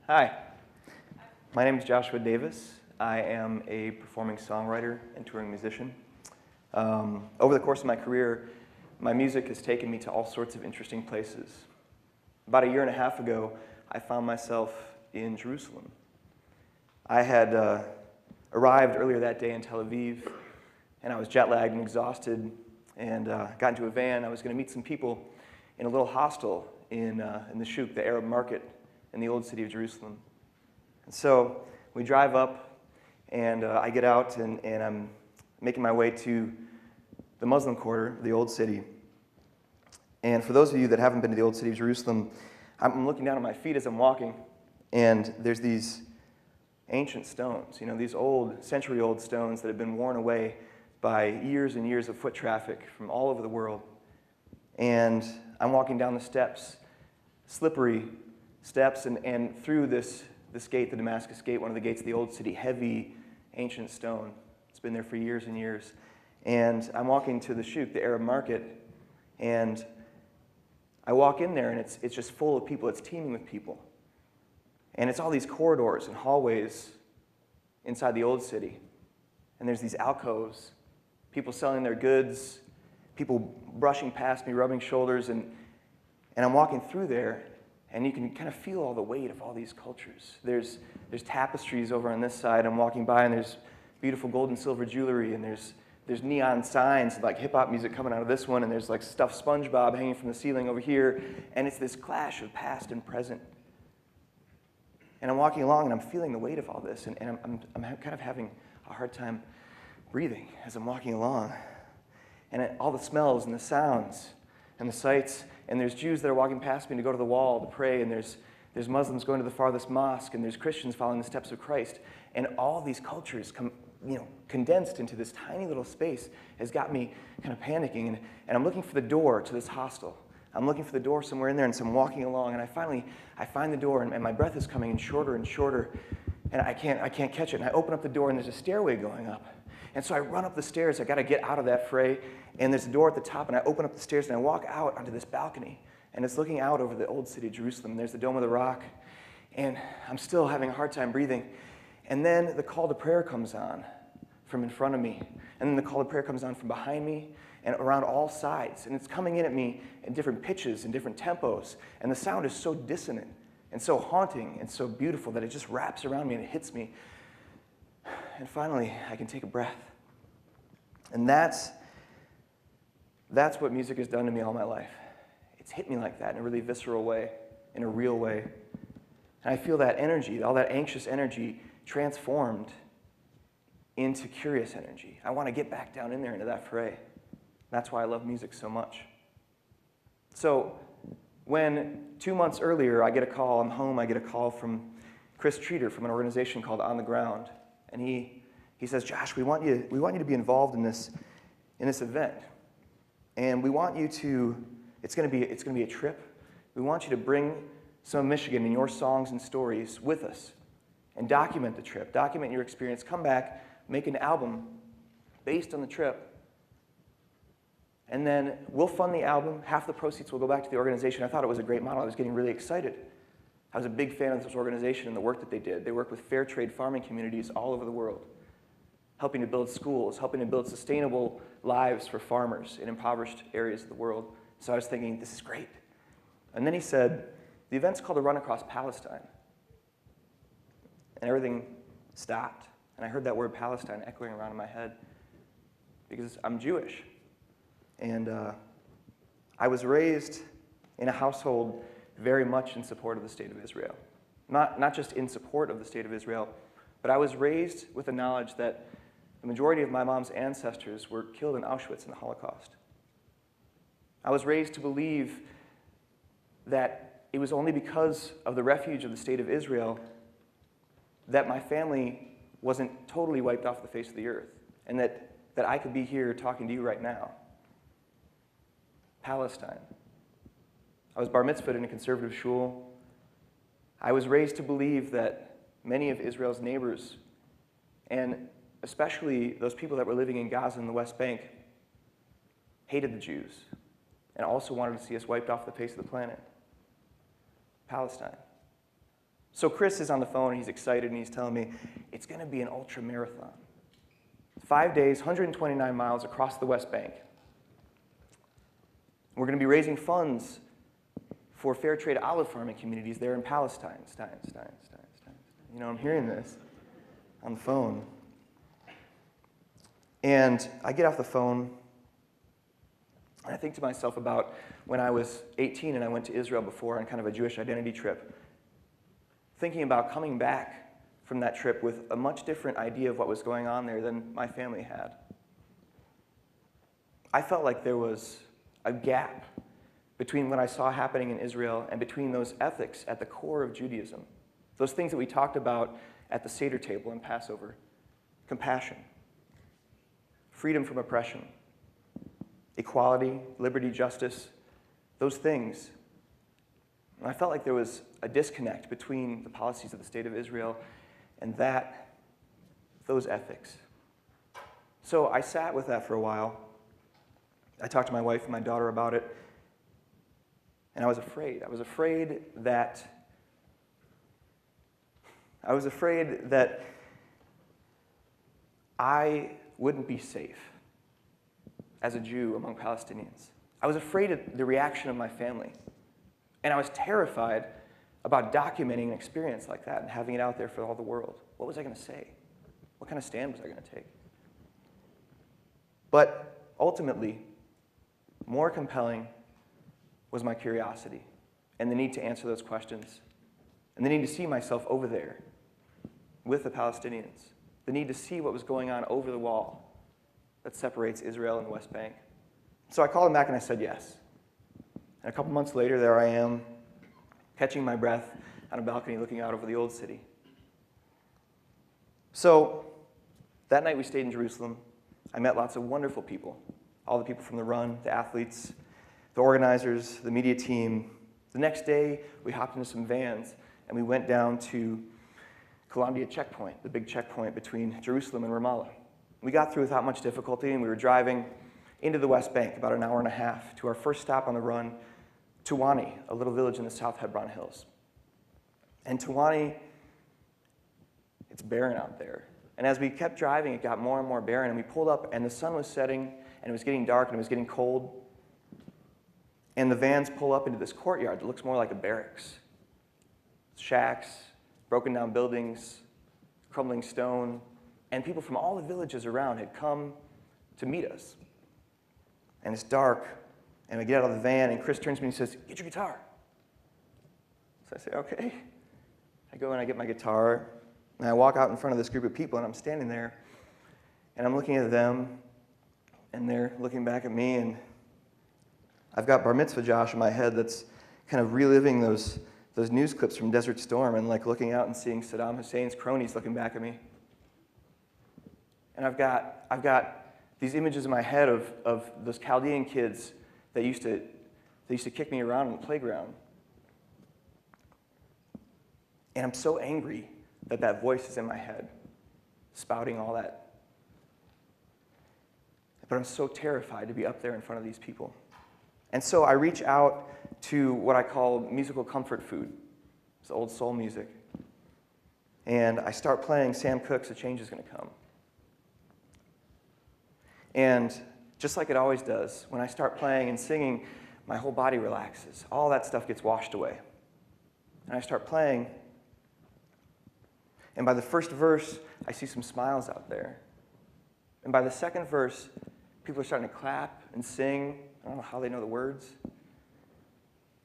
Hi, my name is Joshua Davis. I am a performing songwriter and touring musician. Over the course of my career, my music has taken me to all sorts of interesting places. About a year and a half ago, I found myself in Jerusalem. I had arrived earlier that day in Tel Aviv, and I was jet-lagged and exhausted, and got into a van. I was going to meet some people in a little hostel in the Shuk, the Arab market, in the old city of Jerusalem. And so we drive up, and I get out, and I'm making my way to the Muslim quarter, the old city. And for those of you that haven't been to the old city of Jerusalem, I'm looking down at my feet as I'm walking, and there's these ancient stones, these old, century-old stones that have been worn away by years and years of foot traffic from all over the world. And I'm walking down the steps, slippery steps, and through this gate, the Damascus Gate, one of the gates of the old city, heavy, ancient stone. It's been there for years and years. And I'm walking to the Shuk, the Arab market, and I walk in there, and it's just full of people. It's teeming with people. And it's all these corridors and hallways inside the old city. And there's these alcoves, people selling their goods, people brushing past me, rubbing shoulders, and I'm walking through there, and you can kind of feel all the weight of all these cultures. There's tapestries over on this side. I'm walking by, and there's beautiful gold and silver jewelry, and there's neon signs, like hip-hop music coming out of this one, and there's like stuffed SpongeBob hanging from the ceiling over here, and it's this clash of past and present. And I'm walking along, and I'm feeling the weight of all this, and I'm kind of having a hard time breathing as I'm walking along. And all the smells and the sounds and the sights, and there's Jews that are walking past me to go to the wall to pray, and there's Muslims going to the farthest mosque, and there's Christians following the steps of Christ. And all these cultures condensed into this tiny little space has got me kind of panicking, and I'm looking for the door to this hostel. I'm looking for the door somewhere in there, and so I'm walking along, and I find the door, and my breath is coming in shorter and shorter, and I can't catch it. And I open up the door, and there's a stairway going up. And so I run up the stairs. I got to get out of that fray, and there's a door at the top, and I open up the stairs, and I walk out onto this balcony, and it's looking out over the old city of Jerusalem. And there's the Dome of the Rock, and I'm still having a hard time breathing. And then the call to prayer comes on from in front of me, and then the call to prayer comes on from behind me and around all sides, and it's coming in at me in different pitches and different tempos, and the sound is so dissonant and so haunting and so beautiful that it just wraps around me and it hits me. And finally, I can take a breath. And that's what music has done to me all my life. It's hit me like that in a really visceral way, in a real way. And I feel that energy, all that anxious energy, transformed into curious energy. I want to get back down in there into that fray. That's why I love music so much. So when 2 months earlier I get a call, I'm home, I get a call from Chris Treater from an organization called On the Ground. And he says, Josh, we want you to be involved in this event. And we want you to, it's going to be a trip. We want you to bring some of Michigan and your songs and stories with us and document the trip, document your experience, come back, make an album based on the trip. And then we'll fund the album. Half the proceeds will go back to the organization. I thought it was a great model. I was getting really excited. I was a big fan of this organization and the work that they did. They work with fair trade farming communities all over the world, helping to build schools, helping to build sustainable lives for farmers in impoverished areas of the world. So I was thinking, this is great. And then he said, the event's called the Run Across Palestine. And everything stopped. And I heard that word Palestine echoing around in my head because I'm Jewish. And I was raised in a household very much in support of the state of Israel. Not just in support of the state of Israel, but I was raised with the knowledge that the majority of my mom's ancestors were killed in Auschwitz in the Holocaust. I was raised to believe that it was only because of the refuge of the state of Israel that my family wasn't totally wiped off the face of the earth, and that I could be here talking to you right now. Palestine. I was bar mitzvahed in a conservative shul. I was raised to believe that many of Israel's neighbors, and especially those people that were living in Gaza and the West Bank, hated the Jews and also wanted to see us wiped off the face of the planet. Palestine. So Chris is on the phone, and he's excited, and he's telling me, it's going to be an ultra marathon. 5 days, 129 miles across the West Bank. We're going to be raising funds for fair trade olive farming communities there in Palestine. You know, I'm hearing this on the phone. And I get off the phone, and I think to myself about when I was 18 and I went to Israel before on kind of a Jewish identity trip, thinking about coming back from that trip with a much different idea of what was going on there than my family had. I felt like there was a gap between what I saw happening in Israel and between those ethics at the core of Judaism, those things that we talked about at the Seder table in Passover: compassion, freedom from oppression, equality, liberty, justice, those things. And I felt like there was a disconnect between the policies of the State of Israel and those ethics. So I sat with that for a while. I talked to my wife and my daughter about it, and I was afraid. I was afraid that I wouldn't be safe as a Jew among Palestinians. I was afraid of the reaction of my family. And I was terrified about documenting an experience like that and having it out there for all the world. What was I going to say? What kind of stand was I going to take? But ultimately, more compelling was my curiosity and the need to answer those questions, and the need to see myself over there with the Palestinians, the need to see what was going on over the wall that separates Israel and the West Bank. So I called him back and I said yes. And a couple months later, there I am, catching my breath on a balcony looking out over the old city. So that night we stayed in Jerusalem. I met lots of wonderful people, all the people from the Run, the athletes, the organizers, the media team. The next day, we hopped into some vans and we went down to Columbia checkpoint, the big checkpoint between Jerusalem and Ramallah. We got through without much difficulty, and we were driving into the West Bank, about an hour and a half, to our first stop on the Run, Tuwani, a little village in the South Hebron Hills. And Tuwani, it's barren out there. And as we kept driving, it got more and more barren, and we pulled up, and the sun was setting, and it was getting dark, and it was getting cold. And the vans pull up into this courtyard that looks more like a barracks. Shacks, broken down buildings, crumbling stone, and people from all the villages around had come to meet us. And it's dark, and we get out of the van, and Chris turns to me and he says, "Get your guitar." So I say, "Okay." I go and I get my guitar, and I walk out in front of this group of people, and I'm standing there, and I'm looking at them, and they're looking back at me, and I've got Bar Mitzvah Josh in my head that's kind of reliving those news clips from Desert Storm and like looking out and seeing Saddam Hussein's cronies looking back at me. And I've got these images in my head of those Chaldean kids that used to kick me around in the playground. And I'm so angry that voice is in my head, spouting all that. But I'm so terrified to be up there in front of these people. And so I reach out to what I call musical comfort food. It's old soul music. And I start playing Sam Cooke's "A Change Is Gonna Come." And just like it always does, when I start playing and singing, my whole body relaxes. All that stuff gets washed away. And I start playing, and by the first verse, I see some smiles out there. And by the second verse, people are starting to clap and sing. I don't know how they know the words.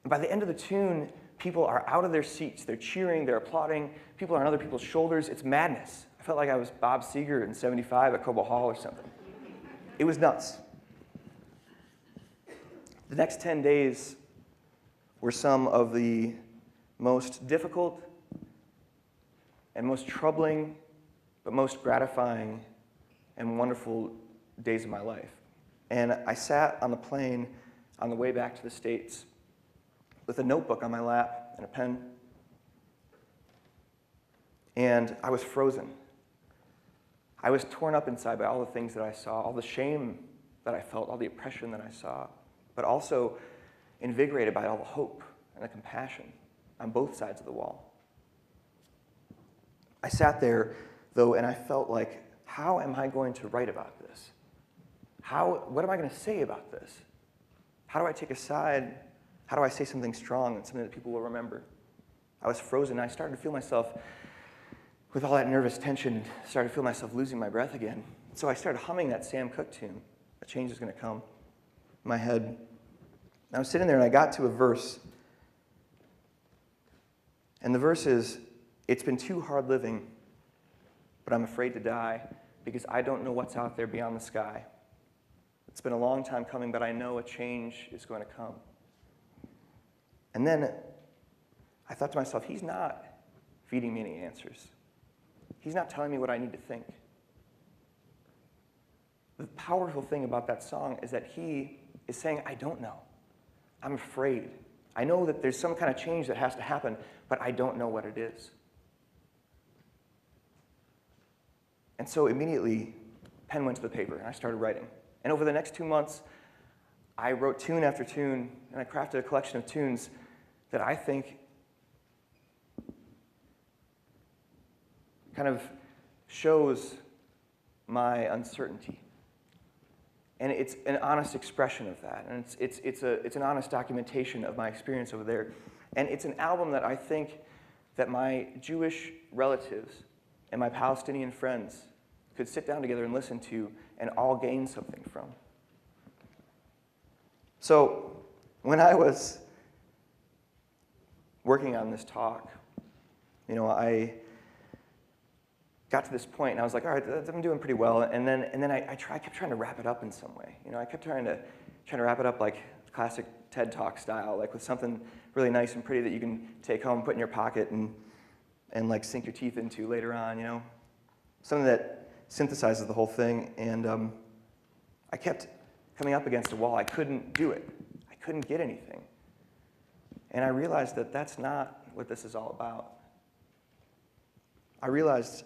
And by the end of the tune, people are out of their seats. They're cheering, they're applauding. People are on other people's shoulders. It's madness. I felt like I was Bob Seger in '75 at Cobo Hall or something. It was nuts. The next 10 days were some of the most difficult and most troubling, but most gratifying and wonderful days of my life. And I sat on the plane on the way back to the States with a notebook on my lap and a pen. And I was frozen. I was torn up inside by all the things that I saw, all the shame that I felt, all the oppression that I saw, but also invigorated by all the hope and the compassion on both sides of the wall. I sat there, though, and I felt like, how am I going to write about this? What am I going to say about this? How do I take a side? How do I say something strong and something that people will remember? I was frozen. I started to feel myself, with all that nervous tension, started to feel myself losing my breath again. So I started humming that Sam Cooke tune, A Change Is Going to Come, in my head. And I was sitting there, and I got to a verse. And the verse is, "It's been too hard living, but I'm afraid to die because I don't know what's out there beyond the sky. It's been a long time coming, but I know a change is going to come." And then I thought to myself, he's not feeding me any answers. He's not telling me what I need to think. The powerful thing about that song is that he is saying, I don't know. I'm afraid. I know that there's some kind of change that has to happen, but I don't know what it is. And so immediately, pen went to the paper, and I started writing. And over the next 2 months, I wrote tune after tune, and I crafted a collection of tunes that I think kind of shows my uncertainty. And it's an honest expression of that. And it's an honest documentation of my experience over there. And it's an album that I think that my Jewish relatives and my Palestinian friends could sit down together and listen to and all gain something from. So when I was working on this talk, I got to this point, and I was like, all right, I'm doing pretty well. And then I kept trying to wrap it up in some way. I kept trying to wrap it up like classic TED Talk style, like with something really nice and pretty that you can take home, put in your pocket, and like sink your teeth into later on. Something that synthesizes the whole thing. And I kept coming up against a wall. I couldn't do it. I couldn't get anything. And I realized that that's not what this is all about. I realized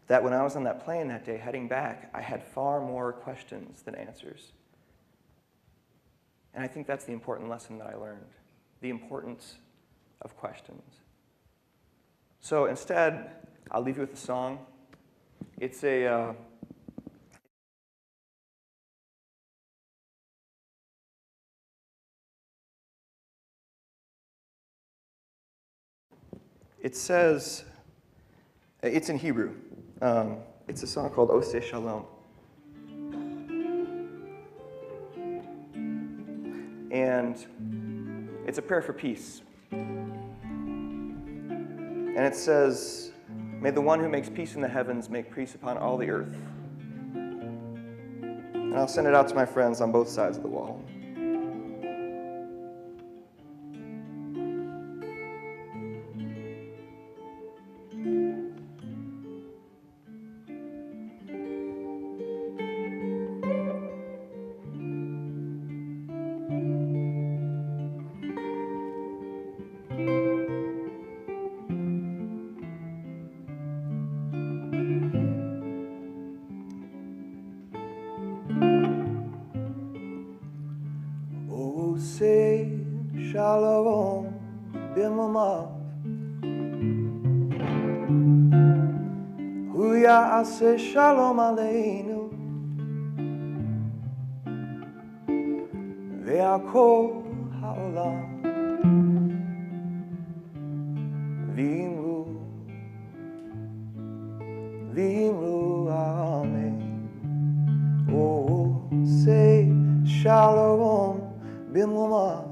that when I was on that plane that day heading back, I had far more questions than answers. And I think that's the important lesson that I learned, the importance of questions. So instead, I'll leave you with a song. It's a it says, it's in Hebrew. It's a song called Oseh Shalom. And it's a prayer for peace. And it says, "May the one who makes peace in the heavens make peace upon all the earth." And I'll send it out to my friends on both sides of the wall. Oseh Shalom b'mamav, Hu ya'aseh shalom aleinu, ve'akol ha'olam v'imru amen. Oseh Shalom b'mamav,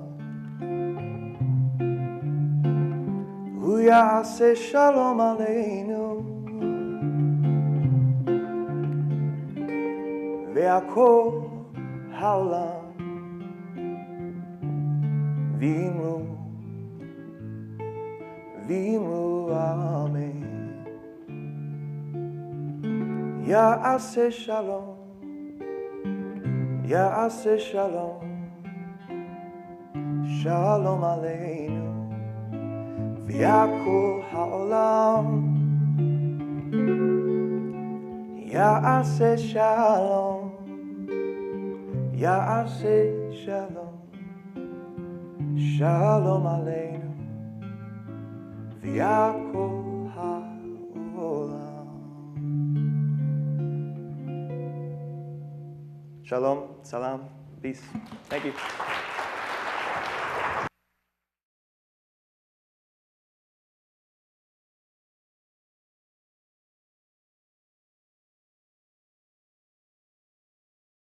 Hu ya'aseh shalom aleinu, ve'akol ha'olam v'imru amen. Ya'aseh shalom, ya'aseh shalom, shalom aleinu, v'yakol ha'olam, ya'aseh shalom, ya'aseh shalom, shalom aleinu, v'yakol ha'olam. Shalom, salam, peace. Thank you.